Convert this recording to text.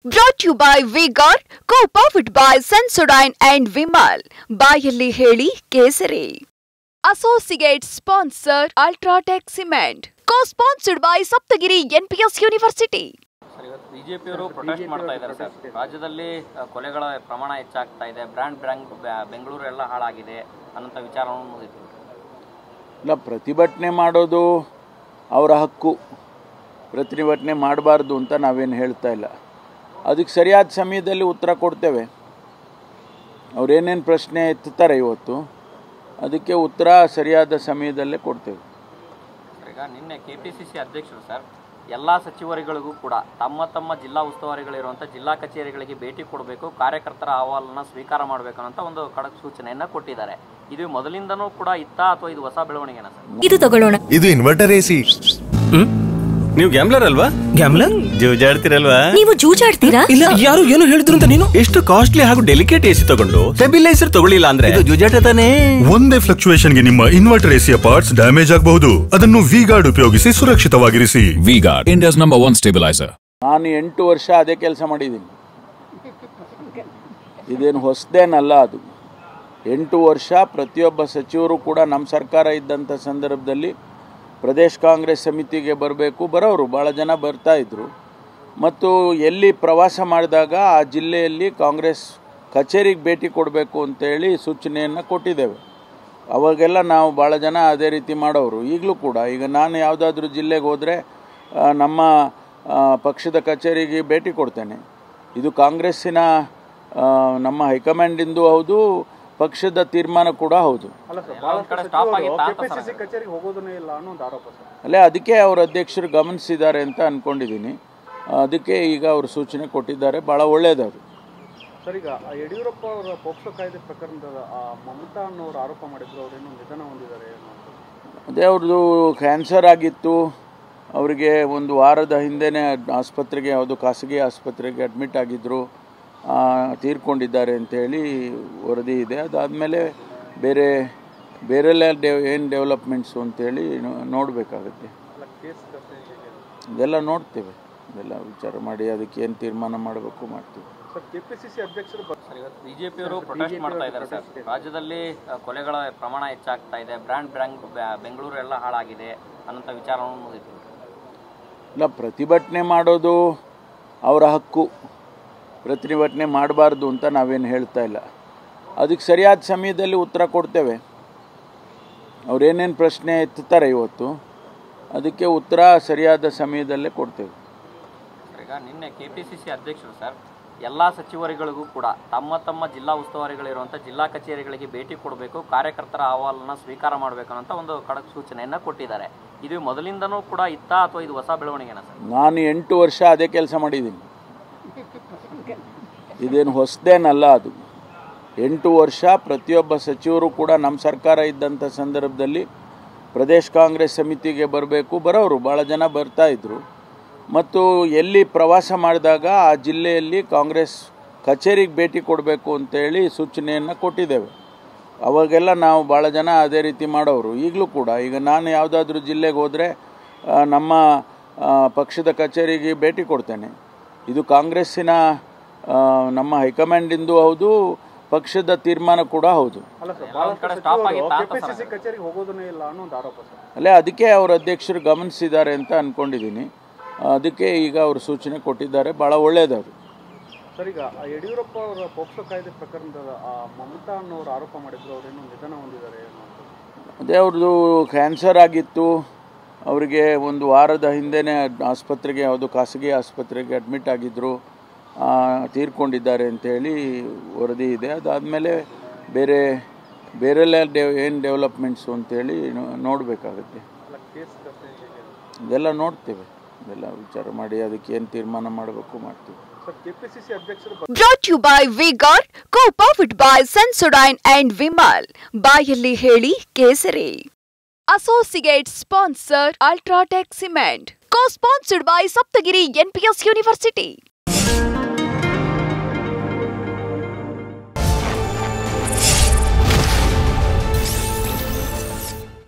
Brought to you by V-Guard, co-powered by Sensodyne and Vimal. ಬಾಯಲ್ಲಿ ಹೇಳಿ ಕೇಸರಿ. Associate sponsor Ultratech Cement. Co-sponsored by Saptagiri NPS University. ಬಿಜೆಪಿಯವರು protest ಮಾಡ್ತಾ ಇದ್ದಾರೆ sir. ರಾಜ್ಯದಲ್ಲಿ ಕೊಲೆಗಳ ಪ್ರಮಾಣ ಹೆಚ್ಚಾಗ್ತಾ ಇದೆ, ಬ್ರ್ಯಾಂಡ್ ಬೆಂಗಳೂರು ಎಲ್ಲ ಹಾಳಾಗಿದೆ ಅನ್ನೋ ವಿಚಾರವನ್ನು ಮುಗಿತು. ಇಲ್ಲ, ಪ್ರತಿಭಟನೆ ಮಾಡೋದು ಅವರ ಹಕ್ಕು. ಪ್ರತಿಭಟನೆ ಮಾಡಬಾರ್ದು ಅಂತ ನಾವೇನು ಹೇಳ್ತಾ ಇಲ್ಲ. ಅದಕ್ಕೆ ಸರಿಯಾದ ಸಮಯದಲ್ಲಿ ಉತ್ತರ ಕೊಡ್ತೇವೆ. ಅವರೇನೇನು ಪ್ರಶ್ನೆ ಎತ್ತುತ್ತಾರೆ ಇವತ್ತು, ಅದಕ್ಕೆ ಉತ್ತರ ಸರಿಯಾದ ಸಮಯದಲ್ಲೇ ಕೊಡ್ತೇವೆ. ಈಗ ನಿನ್ನೆ ಕೆಪಿಸಿಸಿ ಅಧ್ಯಕ್ಷರು ಸರ್ ಎಲ್ಲ ಸಚಿವರುಗಳಿಗೂ ಕೂಡ ತಮ್ಮ ಜಿಲ್ಲಾ ಉಸ್ತುವಾರಿಗಳಿರುವಂಥ ಜಿಲ್ಲಾ ಕಚೇರಿಗಳಿಗೆ ಭೇಟಿ ಕೊಡಬೇಕು, ಕಾರ್ಯಕರ್ತರ ಅಹವಾಲನ್ನು ಸ್ವೀಕಾರ ಮಾಡಬೇಕು ಅಂತ ಒಂದು ಖಡಕ್ ಸೂಚನೆಯನ್ನು ಕೊಟ್ಟಿದ್ದಾರೆ. ಇದು ಮೊದಲಿಂದನೂ ಕೂಡ ಇತ್ತ ಅಥವಾ ಇದು ಹೊಸ ಬೆಳವಣಿಗೆನಾ ಸರ್? ಇದು ತಗೊಳ್ಳೋಣ. ಇದು ಇನ್ವರ್ಟರ್ ಎಸಿ. ನೀವು ಗ್ಯಾಮ್ಲರ್ ಅಲ್ವಾ? ಗ್ಯಾಮ್ಲರ್ ಜೂಜಾಡ್ತಿರಲ್ವಾ? ನೀವು ಜೂಜಾಡ್ತೀರಾ? ಇಲ್ಲ, ಯಾರು ಏನು ಹೇಳಿದ್ರು ಅಂತ ನೀನು ಎಷ್ಟು ಕಾಸ್ಟ್ಲಿ ಹಾಗೂ ಡೆಲಿಕೇಟ್ ಎಸಿ ತಗೊಂಡು ಸ್ಟೆಬಿಲೈಸರ್ ತಗೊಳ್ಳಿಲ್ಲ ಅಂದ್ರೆ ಇದು ಜೂಜಾಟ ತಾನೇ. ಒಂದೇ ಫ್ಲಕ್ಚುಯೇಷನ್ ಗೆ ನಿಮ್ಮ ಇನ್ವರ್ಟರ್ ಎಸಿಯ ಪಾರ್ಟ್ಸ್ ಡ್ಯಾಮೇಜ್ ಆಗಬಹುದು. ಅದನ್ನು ವಿ-ಗಾರ್ಡ್ ಉಪಯೋಗಿಸಿ ಸುರಕ್ಷಿತವಾಗಿರಿಸಿ. V-Guard, India's number 1 stabiliser. ನಾನು 8 ವರ್ಷ ಅದೇ ಕೆಲಸ ಮಾಡಿದ್ದೀನಿ. ಇದೇನು ಹೊಸದೇನಲ್ಲ. ಅದು 8 ವರ್ಷ ಪ್ರತಿಯೊಬ್ಬ ಸಚಿವರು ಕೂಡ ನಮ್ಮ ಸರ್ಕಾರ ಇದ್ದಂಥ ಸಂದರ್ಭದಲ್ಲಿ ಪ್ರದೇಶ ಕಾಂಗ್ರೆಸ್ ಸಮಿತಿಗೆ ಬರೋರು ಭಾಳ ಜನ ಬರ್ತಾಯಿದ್ರು. ಮತ್ತು ಎಲ್ಲಿ ಪ್ರವಾಸ ಮಾಡಿದಾಗ ಆ ಜಿಲ್ಲೆಯಲ್ಲಿ ಕಾಂಗ್ರೆಸ್ ಕಚೇರಿಗೆ ಭೇಟಿ ಕೊಡಬೇಕು ಅಂತೇಳಿ ಸೂಚನೆಯನ್ನು ಕೊಟ್ಟಿದ್ದೇವೆ. ಅವಾಗೆಲ್ಲ ನಾವು ಭಾಳ ಜನ ಅದೇ ರೀತಿ ಮಾಡೋರು. ಈಗಲೂ ಕೂಡ ಈಗ ನಾನು ಯಾವುದಾದ್ರೂ ಜಿಲ್ಲೆಗೆ ಹೋದರೆ ನಮ್ಮ ಪಕ್ಷದ ಕಚೇರಿಗೆ ಭೇಟಿ ಕೊಡ್ತೇನೆ. ಇದು ಕಾಂಗ್ರೆಸ್ಸಿನ ನಮ್ಮ ಹೈಕಮಾಂಡಿಂದು ಹೌದು, ಪಕ್ಷದ ತೀರ್ಮಾನ ಕೂಡ ಹೌದು. ಅಲ್ಲೇ ಅದಕ್ಕೆ ಅವರ ಅಧ್ಯಕ್ಷರು ಗಮನಿಸಿದ್ದಾರೆ ಅಂತ ಅಂದ್ಕೊಂಡಿದ್ದೀನಿ. ಅದಕ್ಕೆ ಈಗ ಅವರು ಸೂಚನೆ ಕೊಟ್ಟಿದ್ದಾರೆ. ಭಾಳ ಒಳ್ಳೆಯದದು. ಸರ್, ಈಗ ಯಡಿಯೂರಪ್ಪ ಅವರ ಪೋಕ್ಸೋ ಕಾಯ್ದೆ ಪ್ರಕರಣದ ಮಮತಾ ಅನ್ನೋರು ಆರೋಪ ಮಾಡಿದ್ರು, ಅವರೇನು ನಿಧನ ಹೊಂದಿದ್ದಾರೆ. ಅದೇ ಅವ್ರದ್ದು ಕ್ಯಾನ್ಸರ್ ಆಗಿತ್ತು. ಅವರಿಗೆ ಒಂದು ವಾರದ ಹಿಂದೆನೇ ಆಸ್ಪತ್ರೆಗೆ, ಯಾವುದು ಖಾಸಗಿ ಆಸ್ಪತ್ರೆಗೆ ಅಡ್ಮಿಟ್ ಆಗಿದ್ದರು, ತೀರ್ಕೊಂಡಿದ್ದಾರೆ ಅಂಥೇಳಿ ವರದಿ ಇದೆ. ಅದಾದಮೇಲೆ ಬೇರೆಲ್ಲ ಏನು ಡೆವಲಪ್ಮೆಂಟ್ಸು ಅಂತೇಳಿ ನೋಡಬೇಕಾಗುತ್ತೆ. ಇದೆಲ್ಲ ನೋಡ್ತೇವೆ, ಇದೆಲ್ಲ ವಿಚಾರ ಮಾಡಿ ಅದಕ್ಕೆ ಏನು ತೀರ್ಮಾನ ಮಾಡಬೇಕು ಮಾಡ್ತೀವಿ. ಕೆಪಿಸಿಸಿ ಅಧ್ಯಕ್ಷರು ಬಿಜೆಪಿಯವರು ಪ್ರೊಟೆಸ್ಟ್ ಮಾಡ್ತಾ ಇದ್ದಾರೆ ಸರ್. ರಾಜ್ಯದಲ್ಲಿ ಕೊಲೆಗಳ ಪ್ರಮಾಣ ಹೆಚ್ಚಾಗ್ತಾ ಇದೆ, ಬ್ರ್ಯಾಂಡ್ ಬೆಂಗಳೂರು ಎಲ್ಲ ಹಾಳಾಗಿದೆ ಅನ್ನೋ ವಿಚಾರವನ್ನು ಮುಗಿತು. ಇಲ್ಲ, ಪ್ರತಿಭಟನೆ ಮಾಡೋದು ಅವರ ಹಕ್ಕು. ಪ್ರತಿಭಟನೆ ಮಾಡಬಾರ್ದು ಅಂತ ನಾವೇನು ಹೇಳ್ತಾ ಇಲ್ಲ. ಅದಕ್ಕೆ ಸರಿಯಾದ ಸಮಯದಲ್ಲಿ ಉತ್ತರ ಕೊಡ್ತೇವೆ. ಅವರೇನೇನು ಪ್ರಶ್ನೆ ಎತ್ತುತ್ತಾರೆ ಇವತ್ತು, ಅದಕ್ಕೆ ಉತ್ತರ ಸರಿಯಾದ ಸಮಯದಲ್ಲೇ ಕೊಡ್ತೇವೆ. ಈಗ ನಿನ್ನೆ ಕೆಪಿಸಿಸಿ ಅಧ್ಯಕ್ಷರು ಸರ್ ಎಲ್ಲ ಸಚಿವರುಗಳಿಗೂ ಕೂಡ ತಮ್ಮ ಜಿಲ್ಲಾ ಉಸ್ತುವಾರಿಗಳಿರುವಂಥ ಜಿಲ್ಲಾ ಕಚೇರಿಗಳಿಗೆ ಭೇಟಿ ಕೊಡಬೇಕು, ಕಾರ್ಯಕರ್ತರ ಅಹವಾಲನ್ನು ಸ್ವೀಕಾರ ಮಾಡಬೇಕು ಅಂತ ಒಂದು ಖಡಕ್ ಸೂಚನೆಯನ್ನು ಕೊಟ್ಟಿದ್ದಾರೆ. ಇದು ಮೊದಲಿಂದನೂ ಕೂಡ ಇತ್ತ ಅಥವಾ ಇದು ಹೊಸ ಬೆಳವಣಿಗೆನಾ ಸರ್? ನಾನು 8 ವರ್ಷ ಅದೇ ಕೆಲಸ ಮಾಡಿದ್ದೀನಿ. ಇದೇನು ಹೊಸದೇನಲ್ಲ. ಅದು 8 ವರ್ಷ ಪ್ರತಿಯೊಬ್ಬ ಸಚಿವರು ಕೂಡ ನಮ್ಮ ಸರ್ಕಾರ ಇದ್ದಂಥ ಸಂದರ್ಭದಲ್ಲಿ ಪ್ರದೇಶ ಕಾಂಗ್ರೆಸ್ ಸಮಿತಿಗೆ ಬರೋರು ಭಾಳ ಜನ ಬರ್ತಾಯಿದ್ರು. ಮತ್ತು ಎಲ್ಲಿ ಪ್ರವಾಸ ಮಾಡಿದಾಗ ಆ ಜಿಲ್ಲೆಯಲ್ಲಿ ಕಾಂಗ್ರೆಸ್ ಕಚೇರಿಗೆ ಭೇಟಿ ಕೊಡಬೇಕು ಅಂತೇಳಿ ಸೂಚನೆಯನ್ನು ಕೊಟ್ಟಿದ್ದೇವೆ. ಅವಾಗೆಲ್ಲ ನಾವು ಭಾಳ ಜನ ಅದೇ ರೀತಿ ಮಾಡೋರು. ಈಗಲೂ ಕೂಡ ಈಗ ನಾನು ಯಾವುದಾದ್ರೂ ಜಿಲ್ಲೆಗೆ ಹೋದರೆ ನಮ್ಮ ಪಕ್ಷದ ಕಚೇರಿಗೆ ಭೇಟಿ ಕೊಡ್ತೇನೆ. ಇದು ಕಾಂಗ್ರೆಸ್ಸಿನ ನಮ್ಮ ಹೈಕಮಾಂಡಿಂದು ಹೌದು, ಪಕ್ಷದ ತೀರ್ಮಾನ ಕೂಡ ಹೌದು. ಅಲ್ಲೇ ಅದಕ್ಕೆ ಅವರ ಅಧ್ಯಕ್ಷರು ಗಮನಿಸಿದ್ದಾರೆ ಅಂತ ಅಂದ್ಕೊಂಡಿದ್ದೀನಿ. ಅದಕ್ಕೆ ಈಗ ಅವರು ಸೂಚನೆ ಕೊಟ್ಟಿದ್ದಾರೆ. ಭಾಳ ಒಳ್ಳೆಯದದು. ಸರ್, ಈಗ ಯಡಿಯೂರಪ್ಪ ಅವರ ಪೋಕ್ಸೋ ಕಾಯ್ದೆ ಪ್ರಕರಣದ ಮಮತಾ ಅನ್ನೋರು ಆರೋಪ ಮಾಡಿದ್ರು, ಅವರೇನು ನಿಧನ ಹೊಂದಿದ್ದಾರೆ. ಅದೇ ಅವ್ರದ್ದು ಕ್ಯಾನ್ಸರ್ ಆಗಿತ್ತು. ಅವರಿಗೆ ಒಂದು ವಾರದ ಹಿಂದೆನೇ ಆಸ್ಪತ್ರೆಗೆ, ಯಾವುದು ಖಾಸಗಿ ಆಸ್ಪತ್ರೆಗೆ ಅಡ್ಮಿಟ್ ಆಗಿದ್ದರು, ತೀರ್ಕೊಂಡಿದ್ದಾರೆ ಅಂಥೇಳಿ ವರದಿ ಇದೆ. ಅದಾದಮೇಲೆ ಬೇರೆಲ್ಲ ಏನು ಡೆವಲಪ್ಮೆಂಟ್ಸು ಅಂತೇಳಿ ನೋಡಬೇಕಾಗುತ್ತೆ. ಇದೆಲ್ಲ ನೋಡ್ತೇವೆ, ಇದೆಲ್ಲ ವಿಚಾರ ಮಾಡಿ ಅದಕ್ಕೆ ಏನು ತೀರ್ಮಾನ ಮಾಡಬೇಕು ಮಾಡ್ತೀವಿ. ಕೆಪಿಸಿಸಿ ಅಧ್ಯಕ್ಷರು Brought to you by V-Guard, co-powered by Sensodyne and Vimal. ಬಾಯಲ್ಲಿ ಹೇಳಿ ಕೇಸರಿ. Associate sponsor Ultratech Cement. Co-sponsored by Saptagiri NPS University.